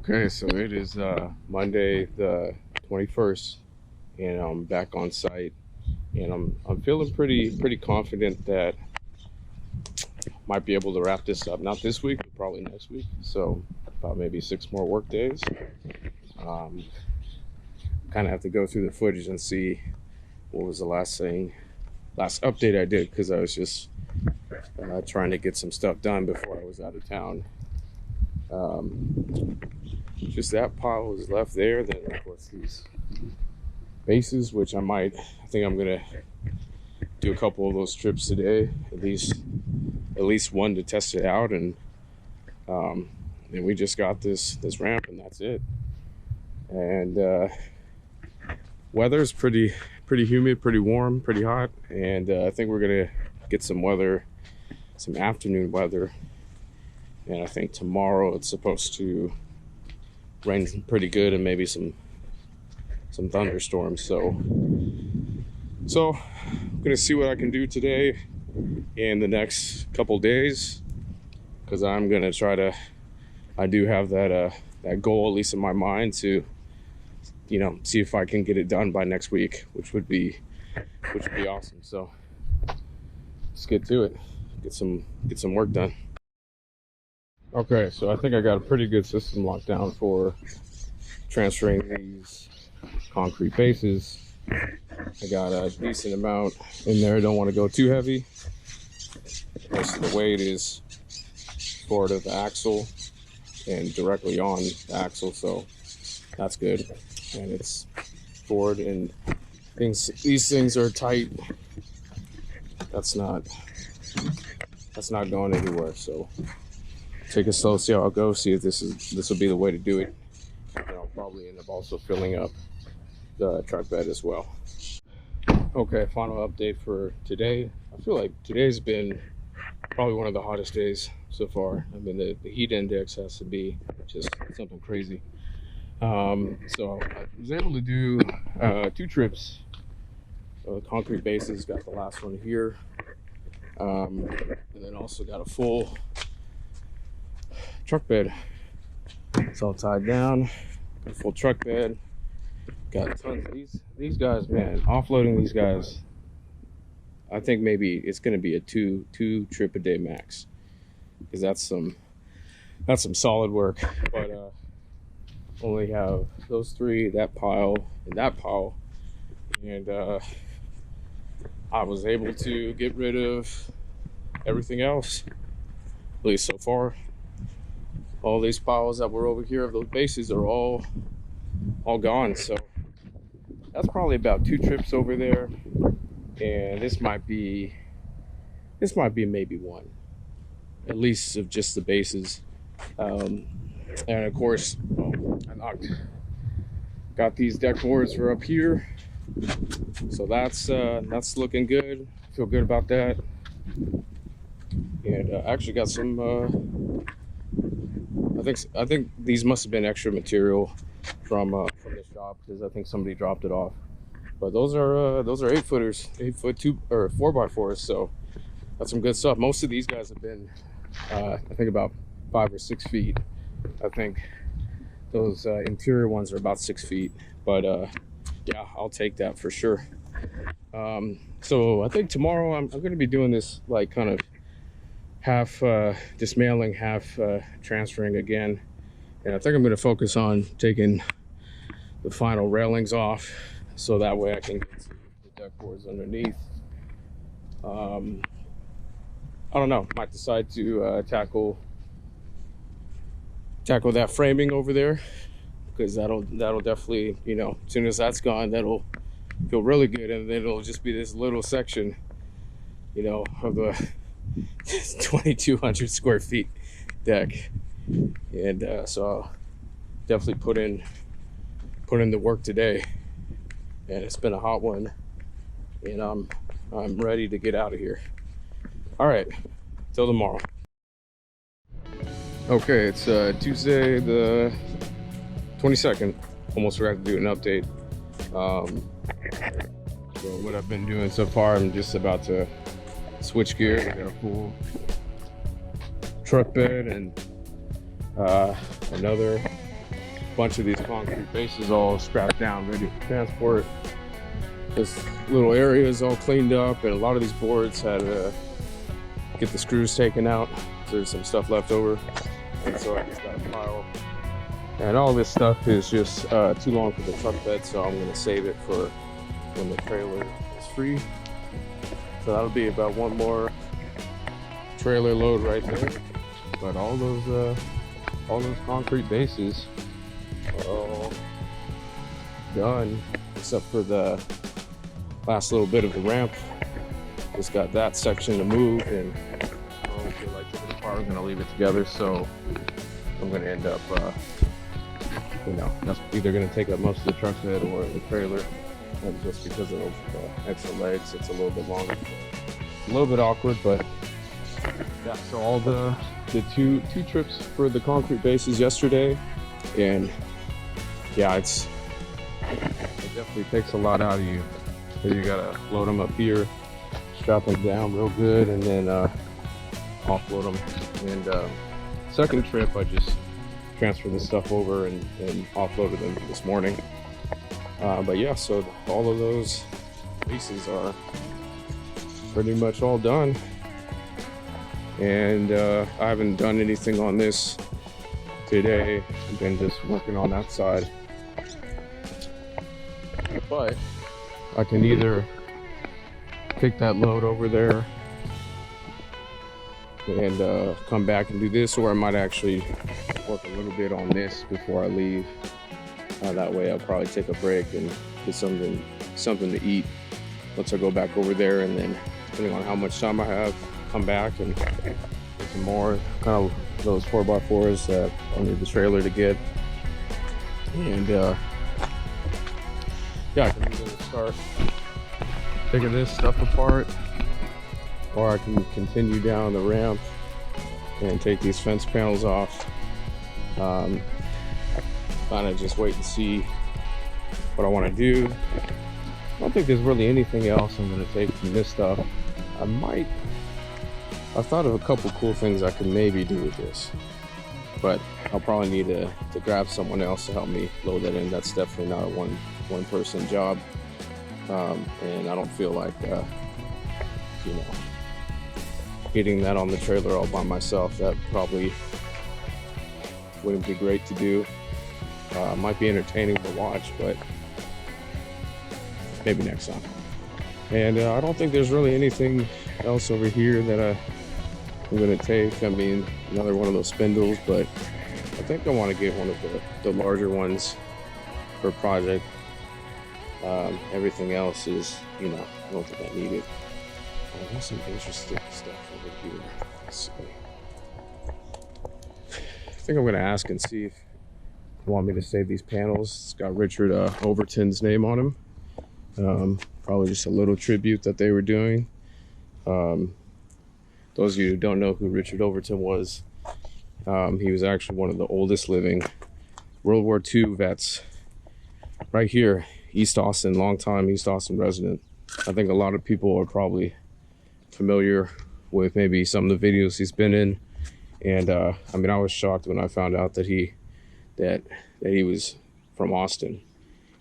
Okay, so it is Monday the 21st, and I'm back on site, and I'm feeling pretty confident that I might be able to wrap this up. Not this week, but probably next week. So about maybe 6 more work days. Um, kind of have to go through the footage and see what was the last update I did, because I was just trying to get some stuff done before I was out of town. Just that pile is left there. Then of course these bases, which I think I'm gonna do a couple of those trips today, at least one to test it out, and we just got this ramp, and that's it. And weather's pretty humid, pretty warm, pretty hot, and I think we're gonna get some afternoon weather. And I think tomorrow it's supposed to rain pretty good, and maybe some thunderstorms. So I'm gonna see what I can do today and the next couple days, because I'm gonna I do have that goal, at least in my mind, to see if I can get it done by next week, which would be awesome. So let's get to it, get some work done. Okay, so I think I got a pretty good system locked down for transferring these concrete bases. I got a decent amount in there. Don't want to go too heavy. Most of the weight is forward of the axle and directly on the axle, so that's good. And it's forward, and these things are tight. That's not going anywhere. So take it slow, see how it goes, see if this will be the way to do it. And I'll probably end up also filling up the truck bed as well. Okay, final update for today. I feel like today's been probably one of the hottest days so far. I mean, the heat index has to be just something crazy. So I was able to do 2 trips. Concrete bases, got the last one here, and then also got a full truck bed. It's all tied down. Got a full truck bed. Got tons of these guys, man. Offloading these guys, I think maybe it's going to be a two trip a day max, because that's some solid work. But only have those 3, that pile and that pile, and I was able to get rid of everything else, at least so far. All these piles that were over here of those bases are all gone. So that's probably about 2 trips over there, and this might be maybe 1, at least, of just the bases. And of course, got these deck boards for up here, so that's looking good. Feel good about that. And I actually got some I think these must have been extra material from the shop, because I think somebody dropped it off. But those are 8-footers, 8-foot 4x4s. So that's some good stuff. Most of these guys have been I think about 5 or 6 feet. I think those interior ones are about 6 feet. But yeah, I'll take that for sure. So I think tomorrow I'm going to be doing this, like, kind of half dismantling, half transferring again. And I think I'm going to focus on taking the final railings off, so that way I can get to the deck boards underneath. I don't know, might decide to tackle that framing over there, because that'll definitely, as soon as that's gone, that'll feel really good. And then it'll just be this little section, of the 2,200 square feet deck. And so I'll definitely put in the work today. And it's been a hot one, and I'm ready to get out of here. All right, till tomorrow. Okay, it's Tuesday the 22nd. Almost forgot to do an update. So what I've been doing so far, I'm just about to switch gears. I got a full truck bed and another bunch of these concrete bases all strapped down, ready for transport. This little area is all cleaned up, and a lot of these boards had to get the screws taken out. So there's some stuff left over, and so I just got a pile. And all this stuff is just too long for the truck bed, so I'm gonna save it for when the trailer is free. So that'll be about one more trailer load right there. But all those concrete bases are all done, except for the last little bit of the ramp. Just got that section to move, and I don't feel like taking it apart. I'm gonna leave it together, so I'm gonna end up, that's either gonna take up most of the truck bed or the trailer. And just because of the extra legs, it's a little bit longer. A little bit awkward, but yeah. So all the two trips for the concrete bases yesterday, and yeah, it definitely takes a lot out of you. So you gotta load them up here, strap them down real good, and then offload them. And second trip, I just transferred the stuff over and offloaded them this morning. But yeah, so all of those pieces are pretty much all done. And I haven't done anything on this today. I've been just working on that side. But I can either take that load over there and come back and do this, or I might actually work a little bit on this before I leave. That way I'll probably take a break and get something to eat once I go back over there, and then depending on how much time I have, come back and get some more kind of those 4x4s that I'll need the trailer to get. And yeah, I can either start taking this stuff apart, or I can continue down the ramp and take these fence panels off. Kind of just wait and see what I want to do. I don't think there's really anything else I'm going to take from this stuff. I've thought of a couple cool things I could maybe do with this, but I'll probably need to grab someone else to help me load that in. That's definitely not a one person job, and I don't feel like getting that on the trailer all by myself. That probably wouldn't be great to do. Might be entertaining to watch, but maybe next time. And I don't think there's really anything else over here that I'm going to take. I mean, another one of those spindles, but I think I want to get one of the larger ones for a project. Everything else is, I don't think I need it. There's some interesting stuff over here. Let's see. I think I'm going to ask and see if they want me to save these panels. It's got Richard Overton's name on them. Probably just a little tribute that they were doing. Those of you who don't know who Richard Overton was, he was actually one of the oldest living World War II vets right here, East Austin, longtime East Austin resident. I think a lot of people are probably familiar with maybe some of the videos he's been in. And I mean, I was shocked when I found out that he was from Austin.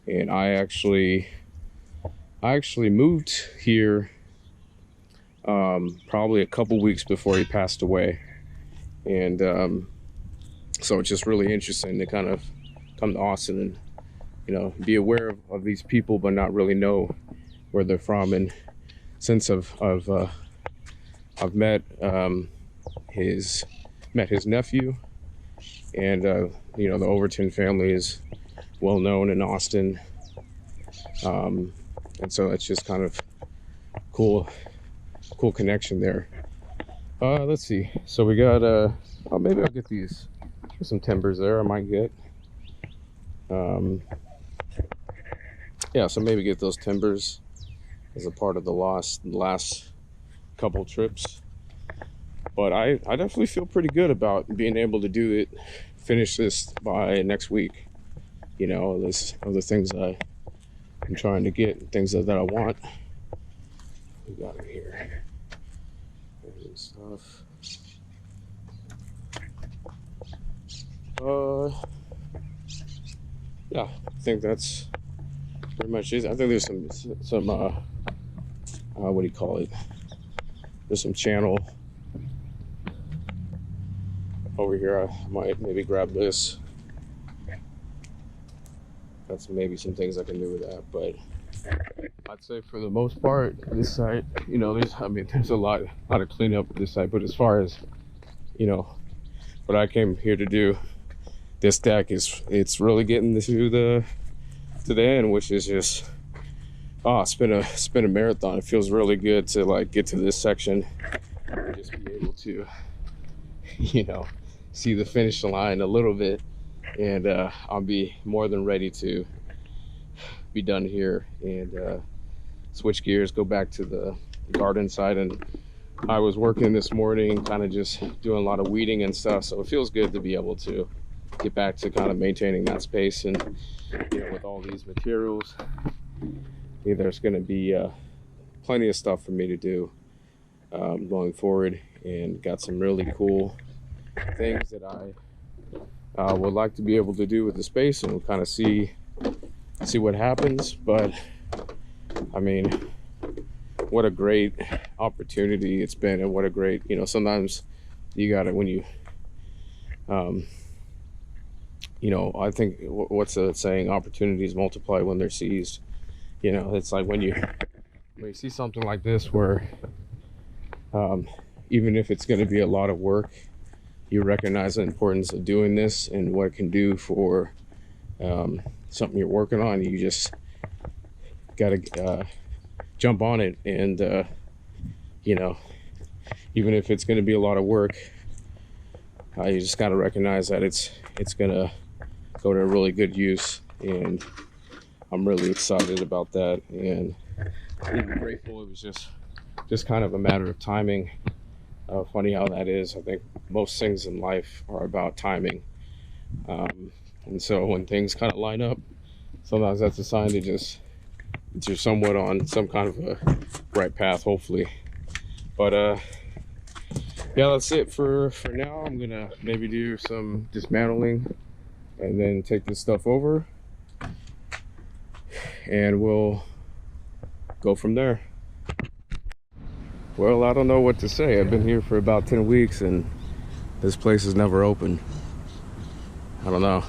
And I actually moved here probably a couple weeks before he passed away. And so it's just really interesting to kind of come to Austin and be aware of these people, but not really know where they're from. And since I've met his nephew, and the Overton family is well known in Austin, and so it's just kind of cool connection there. Let's see. So we got maybe I'll get these. There's some timbers there I might get. Yeah, so maybe get those timbers as a part of the last couple trips. But I definitely feel pretty good about being able to finish this by next week. There's other things I'm trying to get, things that I want. We got it here. There's stuff. yeah, I think that's pretty much it. I think there's some what do you call it? There's some channel over here. I might maybe grab this. That's maybe some things I can do with that, but I'd say for the most part, this site, you know, there's a lot of cleanup with this site, but as far as, you know, what I came here to do, this deck it's really getting to the end, which is just, it's been a marathon. It feels really good to like get to this section and just be able to, you know, see the finish line a little bit, and I'll be more than ready to be done here and switch gears, go back to the garden side. And I was working this morning, kind of just doing a lot of weeding and stuff, so it feels good to be able to get back to kind of maintaining that space. And you know, with all these materials, there's going to be plenty of stuff for me to do going forward, and got some really cool things that I would like to be able to do with the space, and we'll kind of see what happens. But I mean, what a great opportunity it's been, and what a great, you know, sometimes you gotta, when you you know, I think what's the saying, opportunities multiply when they're seized. You know, it's like when you see something like this where even if it's going to be a lot of work, you recognize the importance of doing this and what it can do for something you're working on. You just gotta jump on it, and you know, even if it's going to be a lot of work, you just gotta recognize that it's gonna go to really good use. And I'm really excited about that, and I'm grateful. It was just kind of a matter of timing. Funny how that is. I think most things in life are about timing, and so when things kind of line up, sometimes that's a sign that you're somewhat on some kind of a right path, hopefully. But yeah, that's it for now. I'm gonna maybe do some dismantling and then take this stuff over, and we'll go from there. Well, I don't know what to say. I've been here for about 10 weeks and this place is never open. I don't know.